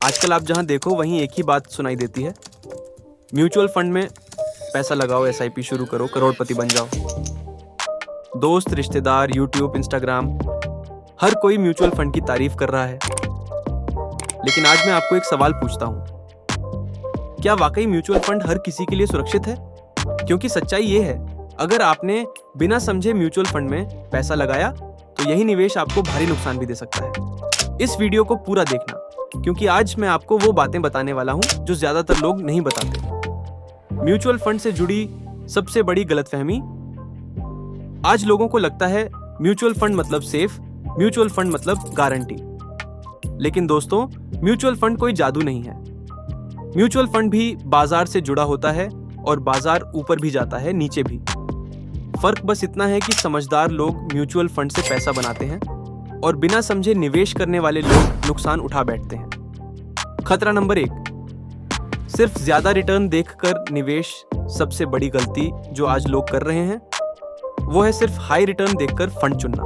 आजकल आप जहां देखो वहीं एक ही बात सुनाई देती है, म्यूचुअल फंड में पैसा लगाओ, एसआईपी शुरू करो, करोड़पति बन जाओ। दोस्त, रिश्तेदार, यूट्यूब, इंस्टाग्राम, हर कोई म्यूचुअल फंड की तारीफ कर रहा है। लेकिन आज मैं आपको एक सवाल पूछता हूं, क्या वाकई म्यूचुअल फंड हर किसी के लिए सुरक्षित है? क्योंकि सच्चाई ये है, अगर आपने बिना समझे म्यूचुअल फंड में पैसा लगाया तो यही निवेश आपको भारी नुकसान भी दे सकता है। इस वीडियो को पूरा देखना, क्योंकि आज मैं आपको वो बातें बताने वाला हूं जो ज्यादातर लोग नहीं बताते। म्यूचुअल फंड से जुड़ी सबसे बड़ी गलतफहमी। आज लोगों को लगता है म्यूचुअल फंड मतलब सेफ, म्यूचुअल फंड मतलब गारंटी। लेकिन दोस्तों, म्यूचुअल फंड कोई जादू नहीं है। म्यूचुअल फंड भी बाजार से जुड़ा होता है और बाजार ऊपर भी जाता है, नीचे भी। फर्क बस इतना है कि समझदार लोग म्यूचुअल फंड से पैसा बनाते हैं और बिना समझे निवेश करने वाले लोग नुकसान उठा बैठते हैं। खतरा नंबर 1, सिर्फ ज्यादा रिटर्न देखकर निवेश। सबसे बड़ी गलती जो आज लोग कर रहे हैं वो है सिर्फ हाई रिटर्न देखकर फंड चुनना।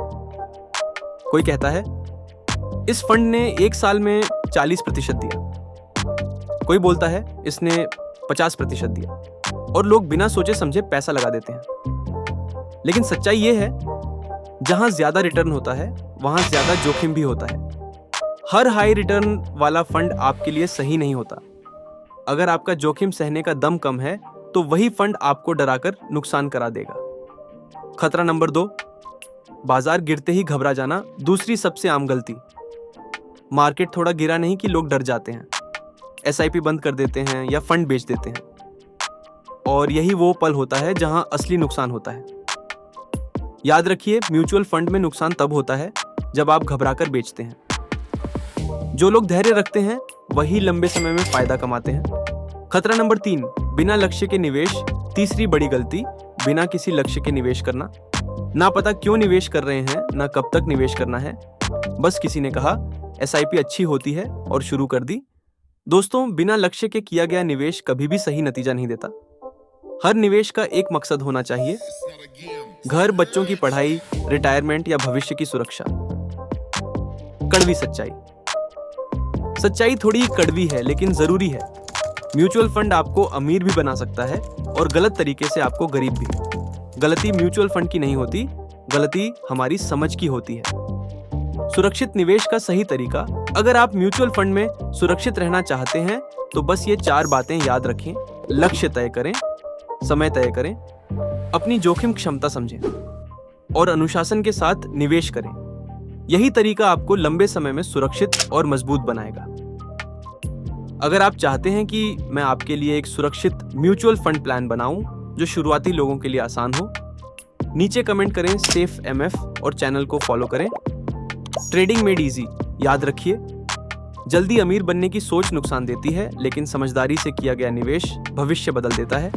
कोई कहता है इस फंड ने 1 साल में 40% दिया, कोई बोलता है इसने 50% दिया, और लोग बिना सोचे समझे पैसा लगा देते हैं। लेकिन सच्चाई ये है, जहां ज्यादा रिटर्न होता है वहां ज्यादा जोखिम भी होता है। हर हाई रिटर्न वाला फंड आपके लिए सही नहीं होता। अगर आपका जोखिम सहने का दम कम है तो वही फंड आपको डराकर नुकसान करा देगा। खतरा नंबर 2, बाजार गिरते ही घबरा जाना। दूसरी सबसे आम गलती। मार्केट थोड़ा गिरा नहीं कि लोग डर जाते हैं, एसआईपी बंद कर देते हैं या फंड बेच देते हैं। और यही वो पल होता है जहां असली नुकसान होता है। याद रखिए, म्यूचुअल फंड में नुकसान तब होता है जब आप घबराकर बेचते हैं। जो लोग धैर्य रखते हैं वही लंबे समय में फायदा कमाते हैं। खतरा नंबर 3, बिना लक्ष्य के निवेश। तीसरी बड़ी गलती, बिना किसी लक्ष्य के निवेश करना। ना पता क्यों निवेश कर रहे हैं, ना कब तक निवेश करना है, बस किसी ने कहा एसआईपी अच्छी होती है और शुरू कर दी। दोस्तों, बिना लक्ष्य के किया गया निवेश कभी भी सही नतीजा नहीं देता। हर निवेश का एक मकसद होना चाहिए, घर, बच्चों की पढ़ाई, रिटायरमेंट या भविष्य की सुरक्षा। कड़वी सच्चाई। सच्चाई थोड़ी कड़वी है लेकिन जरूरी है। म्यूचुअल फंड आपको अमीर भी बना सकता है और गलत तरीके से आपको गरीब भी। गलती म्यूचुअल फंड की नहीं होती, गलती हमारी समझ की होती है। सुरक्षित निवेश का सही तरीका। अगर आप म्यूचुअल फंड में सुरक्षित रहना चाहते हैं तो बस ये 4 बातें याद रखें। लक्ष्य तय करें, समय तय करें, अपनी जोखिम क्षमता समझें और अनुशासन के साथ निवेश करें। यही तरीका आपको लंबे समय में सुरक्षित और मजबूत बनाएगा। अगर आप चाहते हैं कि मैं आपके लिए एक सुरक्षित म्यूचुअल फंड प्लान बनाऊं जो शुरुआती लोगों के लिए आसान हो, नीचे कमेंट करें सेफ एमएफ और चैनल को फॉलो करें। Trading made easy. याद रखिए, जल्दी अमीर बनने की सोच नुकसान देती है, लेकिन समझदारी से किया गया निवेश भविष्य बदल देता है।